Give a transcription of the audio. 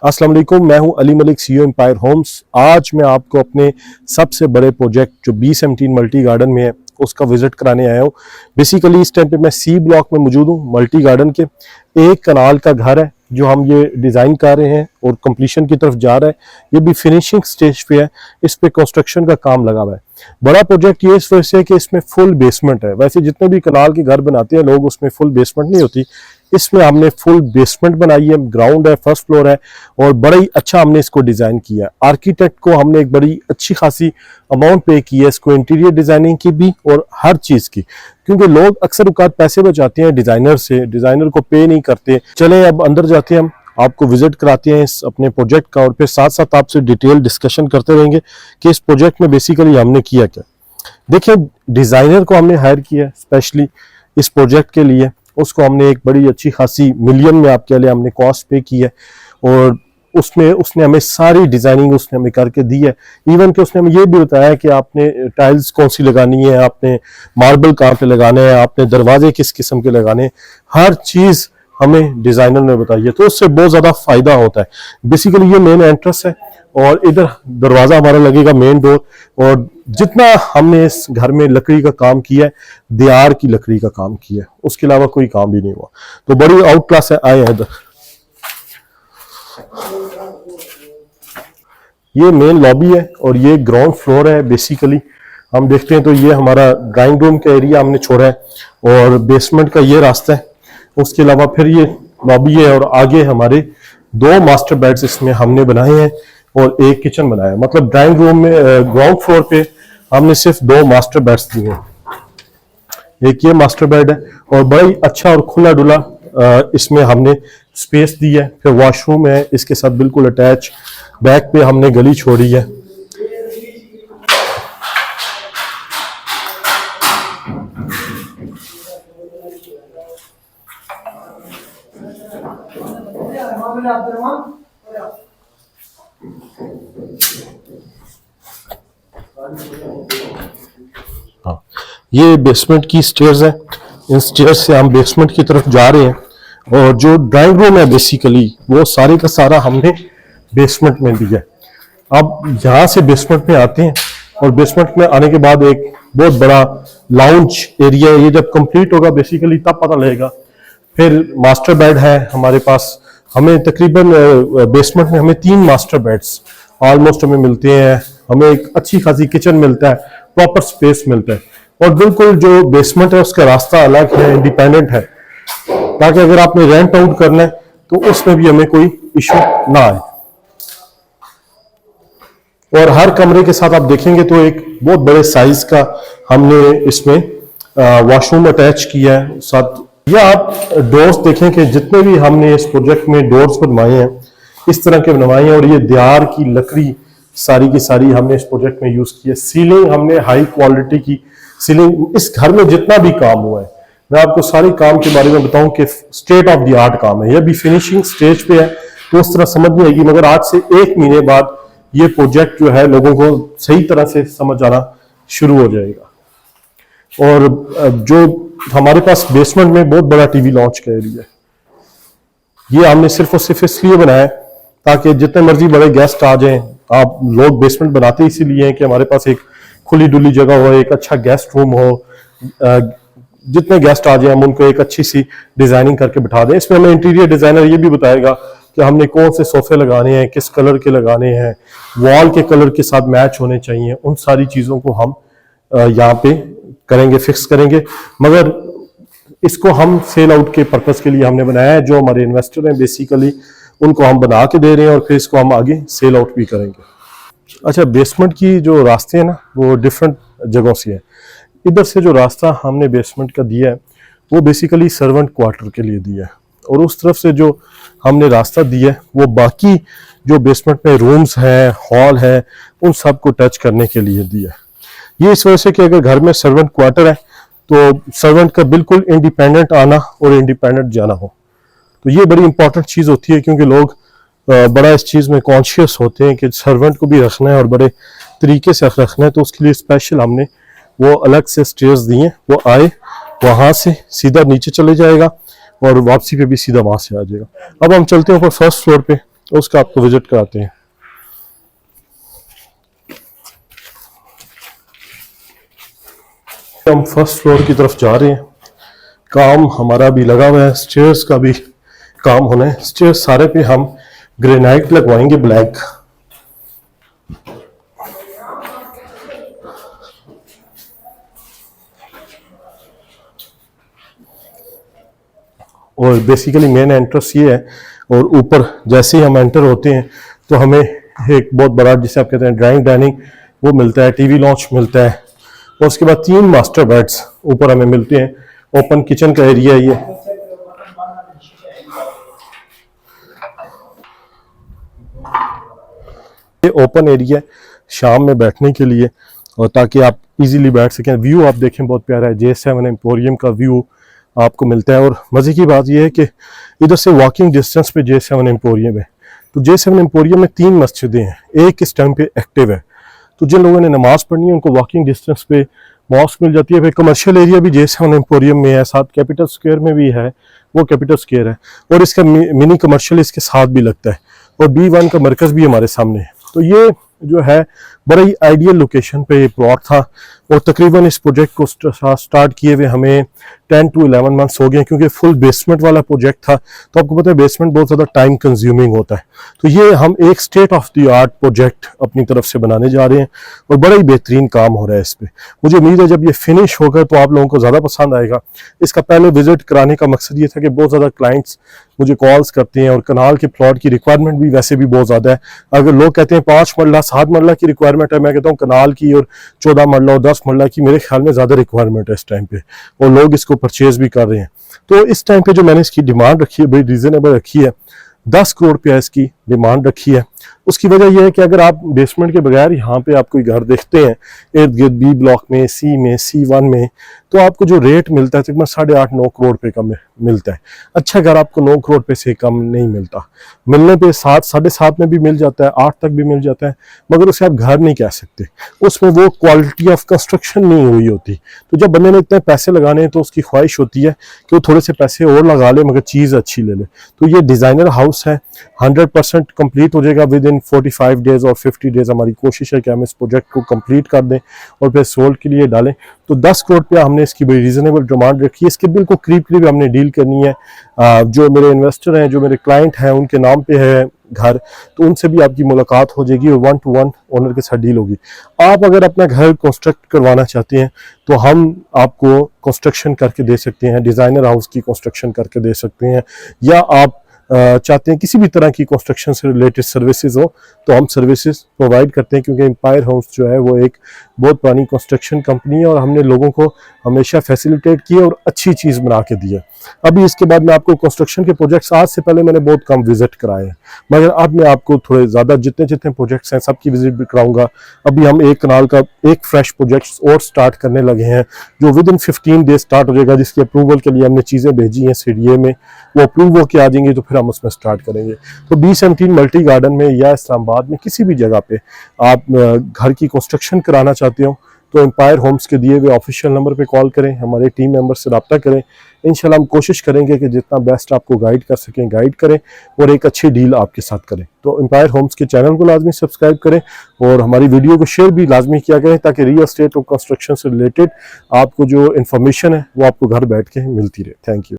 अस्सलाम वालेकुम, मैं हूं Ali Malik, CEO Empire Homes. आज मैं आपको अपने सबसे बड़े प्रोजेक्ट जो B17 मल्टी गार्डन में है उसका विजिट कराने आया हूं। बेसिकली इस टाइम पे मैं C ब्लॉक में मौजूद हूं। मल्टी गार्डन के एक कनाल का घर है जो हम ये डिज़ाइन कर रहे हैं और कंप्लीशन की तरफ जा रहा है। ये भी फिनिशिंग स्टेज पे है, इस पे कंस्ट्रक्शन का काम लगा हुआ है। बड़ा प्रोजेक्ट ये इस वजह से कि इसमें फुल बेसमेंट है। वैसे जितने भी कनाल के घर बनाते हैं लोग उसमें फुल बेसमेंट नहीं होती, इसमें हमने फुल बेसमेंट बनाई है, ग्राउंड है, फर्स्ट फ्लोर है और बड़ा ही अच्छा हमने इसको डिजाइन किया है। आर्किटेक्ट को हमने एक बड़ी अच्छी खासी अमाउंट पे की है इसको, इंटीरियर डिजाइनिंग की भी और हर चीज की, क्योंकि लोग अक्सर औकात पैसे बचाते हैं डिजाइनर से, डिजाइनर को पे नहीं करते। चले अब अंदर जाते हैं, हम आपको विजिट कराते हैं इस अपने प्रोजेक्ट का और फिर साथ साथ आपसे डिटेल डिस्कशन करते रहेंगे कि इस प्रोजेक्ट में बेसिकली हमने किया क्या। देखिए, डिजाइनर को हमने हायर किया स्पेशली इस प्रोजेक्ट के लिए। उसको हमने एक बड़ी अच्छी खासी मिलियन में आपके लिए हमने कॉस्ट पे की है और उसमें उसने हमें सारी डिजाइनिंग उसने हमें करके दी है। इवन कि उसने हमें ये भी बताया कि आपने टाइल्स कौन सी लगानी है, आपने मार्बल कहाँ पे लगाने हैं, आपने दरवाजे किस किस्म के लगाने हैं, हर चीज हमें डिजाइनर ने बताई है। तो उससे बहुत ज्यादा फायदा होता है। बेसिकली ये मेन एंट्रेंस है और इधर दरवाजा हमारा लगेगा मेन डोर। और जितना हमने इस घर में लकड़ी का काम किया है, दियार की लकड़ी का काम किया है, उसके अलावा कोई काम भी नहीं हुआ। तो बड़ी आउट क्लास है। आए हैं इधर, ये मेन लॉबी है और ये ग्राउंड फ्लोर है। बेसिकली हम देखते हैं तो ये हमारा ड्राइंग रूम का एरिया हमने छोड़ा है और बेसमेंट का ये रास्ता है। उसके अलावा फिर ये लॉबी है और आगे हमारे 2 मास्टर बेड्स इसमें हमने बनाए हैं और एक किचन बनाया है। मतलब ड्राइंग रूम में ग्राउंड फ्लोर पे हमने सिर्फ 2 मास्टर बेड्स दिए हैं। एक ये मास्टर बेड है और बड़ा ही अच्छा और खुला डुला इसमें हमने स्पेस दी है। फिर वॉशरूम है इसके साथ बिल्कुल अटैच। बैक पे हमने गली छोड़ी है। हाँ, ये बेसमेंट की स्टेयर्स है। इन स्टेयर्स से हम बेसमेंट की तरफ जा रहे हैं और जो ड्राइंग रूम है बेसिकली वो सारे का सारा हमने बेसमेंट में दिया है। अब यहाँ से बेसमेंट में आते हैं और बेसमेंट में आने के बाद एक बहुत बड़ा लाउंज एरिया है। ये जब कंप्लीट होगा बेसिकली तब पता लगेगा। फिर मास्टर बेड है हमारे पास। हमें तकरीबन बेसमेंट में हमें 3 मास्टर बेड्स ऑलमोस्ट हमें मिलते हैं। हमें एक अच्छी खासी किचन मिलता है, प्रॉपर स्पेस मिलता है और बिल्कुल जो बेसमेंट है उसका रास्ता अलग है, इंडिपेंडेंट है, ताकि अगर आपने रेंट आउट करना है तो उसमें भी हमें कोई इशू ना आए। और हर कमरे के साथ आप देखेंगे तो एक बहुत बड़े साइज का हमने इसमें वॉशरूम अटैच किया है साथ। या आप डोर्स देखें कि जितने भी हमने इस प्रोजेक्ट में डोर्स बनवाए हैं इस तरह के बनवाए हैं और ये दियार की लकड़ी सारी की सारी हमने इस प्रोजेक्ट में यूज की है। सीलिंग हमने हाई क्वालिटी की सीलिंग, इस घर में जितना भी काम हुआ है मैं आपको सारे काम के बारे में बताऊं कि स्टेट ऑफ द आर्ट काम है। ये भी फिनिशिंग स्टेज पे है तो उस तरह समझ नहीं आएगी, मगर आज से 1 महीने बाद ये प्रोजेक्ट जो है लोगों को सही तरह से समझ आना शुरू हो जाएगा। और जो हमारे पास बेसमेंट में बहुत बड़ा टीवी लॉन्च का एरिया है। ये हमने सिर्फ और सिर्फ इसलिए बनाया है ताकि जितने मर्जी बड़े गेस्ट आ जाएं। आप लोग बेसमेंट बनाते इसीलिए हैं कि हमारे पास एक खुली डुली जगह हो, एक अच्छा गेस्ट रूम हो, जितने गेस्ट आ जाए हम उनको एक अच्छी सी डिजाइनिंग करके बिठा दें। इसमें हमें इंटीरियर डिजाइनर ये भी बताएगा कि हमने कौन से सोफे लगाने हैं, किस कलर के लगाने हैं, वॉल के कलर के साथ मैच होने चाहिए। उन सारी चीजों को हम यहाँ पे करेंगे, फिक्स करेंगे। मगर इसको हम सेल आउट के पर्पस के लिए हमने बनाया है। जो हमारे इन्वेस्टर हैं बेसिकली उनको हम बना के दे रहे हैं और फिर इसको हम आगे सेल आउट भी करेंगे। अच्छा, बेसमेंट की जो रास्ते हैं ना वो डिफरेंट जगहों से है। इधर से जो रास्ता हमने बेसमेंट का दिया है वो बेसिकली सर्वेंट क्वार्टर के लिए दिया है और उस तरफ से जो हमने रास्ता दिया है वो बाकी जो बेसमेंट में रूम्स है, हॉल है, उन सब को टच करने के लिए दिया है। ये इस वजह से कि अगर घर में सर्वेंट क्वार्टर है तो सर्वेंट का बिल्कुल इंडिपेंडेंट आना और इंडिपेंडेंट जाना हो, तो ये बड़ी इंपॉर्टेंट चीज होती है क्योंकि लोग बड़ा इस चीज में कॉन्शियस होते हैं कि सर्वेंट को भी रखना है और बड़े तरीके से रखना है। तो उसके लिए स्पेशल हमने वो अलग से स्टेयर्स दिए। वो आए वहां से सीधा नीचे चले जाएगा और वापसी पे भी सीधा वहां से आ जाएगा। अब हम चलते हैं ऊपर फर्स्ट फ्लोर पे उसका आपको विजिट कराते हैं। हम फर्स्ट फ्लोर की तरफ जा रहे हैं। काम हमारा भी लगा हुआ है, स्टेयर्स का भी काम होना है। स्टेयर्स सारे पे हम ग्रेनाइट लगवाएंगे ब्लैक। और बेसिकली मेन एंट्रेंस ये है, और ऊपर जैसे ही हम एंटर होते हैं तो हमें एक बहुत बड़ा, जिसे आप कहते हैं ड्राइंग डाइनिंग, वो मिलता है, टीवी लॉन्च मिलता है, और उसके बाद 3 मास्टर बेड्स ऊपर हमें मिलते हैं। ओपन किचन का एरिया है ये ओपन एरिया शाम में बैठने के लिए, और ताकि आप इजीली बैठ सकें। व्यू आप देखें बहुत प्यारा है, J7 एम्पोरियम का व्यू आपको मिलता है। और मज़े की बात यह है कि इधर से वॉकिंग डिस्टेंस पे J7 एम्पोरियम है। तो J7 एम्पोरियम में 3 मस्जिदें हैं, एक इस टाइम पे एक्टिव है। तो जिन लोगों ने नमाज पढ़नी है उनको वॉकिंग डिस्टेंस पे मॉस्क मिल जाती है। फिर कमर्शियल एरिया भी J7 एम्पोरियम में है, साथ कैपिटल स्क्वायर में भी है, वो कैपिटल स्क्वायर है, और इसका मिनी कमर्शियल इसके साथ भी लगता है, और B1 का मरकज़ भी हमारे सामने है। तो ये जो है बड़ा ही आइडियल लोकेशन पे प्लॉट था, और तकरीबन इस प्रोजेक्ट को स्टार्ट किए हुए हमें 10 to 11 मंथ्स हो गए, क्योंकि फुल बेसमेंट वाला प्रोजेक्ट था। तो आपको पता है बेसमेंट बहुत ज़्यादा टाइम कंज्यूमिंग होता है। तो ये हम एक state of the art project अपनी तरफ से बनाने जा रहे हैं, और बड़ा ही बेहतरीन काम हो रहा है इस पर। मुझे उम्मीद है जब ये फिनिश होगा तो आप लोगों को ज़्यादा पसंद आएगा। इसका पहले विजिट कराने का मकसद ये था कि बहुत ज़्यादा क्लाइंट्स मुझे कॉल्स करते हैं, और कनाल के प्लॉट की रिक्वायरमेंट भी वैसे भी बहुत ज़्यादा है। अगर लोग कहते हैं 5 मरला 7 मरला की रिक्वायरमेंट है, मैं कहता हूँ कनाल की और 14 मरला और 10 मरला की मेरे ख्याल में ज़्यादा रिक्वायरमेंट है इस टाइम पे, और लोग इसको परचेज भी कर रहे हैं। तो इस टाइम पे जो मैंने इसकी डिमांड रखी है बड़ी रीजनेबल रखी है, 10 करोड़ रुपया इसकी डिमांड रखी है। उसकी वजह यह है कि अगर आप बेसमेंट के बगैर यहाँ पे आप कोई घर देखते हैं इर्द गिर्द B ब्लॉक में, C में, C1 में, तो आपको जो रेट मिलता है तकरीबन 8.5-9 करोड़ रुपए का मिलता है। अच्छा घर आपको 9 करोड़ रुपए से कम नहीं मिलता, मिलने पे 7, 7.5 में भी मिल जाता है, 8 तक भी मिल जाता है, मगर उसे आप घर नहीं कह सकते, उसमें वो क्वालिटी ऑफ कंस्ट्रक्शन नहीं हुई होती। तो जब बंदे ने इतने पैसे लगाने हैं तो उसकी ख्वाहिश होती है कि वो थोड़े से पैसे और लगा ले मगर चीज़ अच्छी ले ले। तो ये डिज़ाइनर हाउस है, 100% कंप्लीट हो जाएगा विद इन 45 डेज और 50 डेज। हमारी कोशिश है कि हम इस प्रोजेक्ट को कंप्लीट कर दें और फिर सोल्ड के लिए डालें। तो 10 करोड़ रुपया हमने इसकी बड़ी रीजनेबल डिमांड रखी है। इसके बिल्कुल करीब हमने डील करनी है। जो मेरे इन्वेस्टर हैं, जो मेरे क्लाइंट हैं, उनके नाम पे है घर, तो उनसे भी आपकी मुलाकात हो जाएगी और 1 to 1 ओनर के साथ डील होगी। आप अगर अपना घर कंस्ट्रक्ट करवाना चाहते हैं तो हम आपको कंस्ट्रक्शन करके दे सकते हैं, डिज़ाइनर हाउस की कंस्ट्रक्शन करके दे सकते हैं, या आप चाहते हैं किसी भी तरह की कंस्ट्रक्शन से रिलेटेड सर्विसेज हो तो हम सर्विसेज प्रोवाइड करते हैं, क्योंकि एम्पायर होम्स जो है वो एक बहुत पुरानी कंस्ट्रक्शन कंपनी है और हमने लोगों को हमेशा फैसिलिटेट किया और अच्छी चीज़ बना के दी है। अभी इसके बाद मैं आपको कंस्ट्रक्शन के प्रोजेक्ट्स, आज से पहले मैंने बहुत कम विजिट कराए हैं, मगर अब मैं आपको थोड़े ज़्यादा जितने प्रोजेक्ट्स हैं सबकी विजिट भी कराऊंगा। अभी हम एक कनाल का एक फ्रेश प्रोजेक्ट और स्टार्ट करने लगे हैं जो विद इन 15 डेज स्टार्ट हो जाएगा, जिसकी अप्रूवल के लिए हमने चीज़ें भेजी हैं CDA में, वो अप्रूव होकर आ जाएंगी तो फिर हम उसमें स्टार्ट करेंगे। तो B17 मल्टी गार्डन में या इस्लामाबाद में किसी भी जगह पे आप घर की कंस्ट्रक्शन कराना चाहते हो तो एम्पायर होम्स के दिए हुए ऑफिशियल नंबर पे कॉल करें, हमारे टीम मेंबर से रब्ता करें। इंशाल्लाह हम कोशिश करेंगे कि जितना बेस्ट आपको गाइड कर सकें गाइड करें और एक अच्छी डील आपके साथ करें। तो एम्पायर होम्स के चैनल को लाजमी सब्सक्राइब करें और हमारी वीडियो को शेयर भी लाजमी किया करें, ताकि रियल एस्टेट और कंस्ट्रक्शन से रिलेटेड आपको जो इन्फॉर्मेशन है वो आपको घर बैठ के मिलती रहे। Thank you.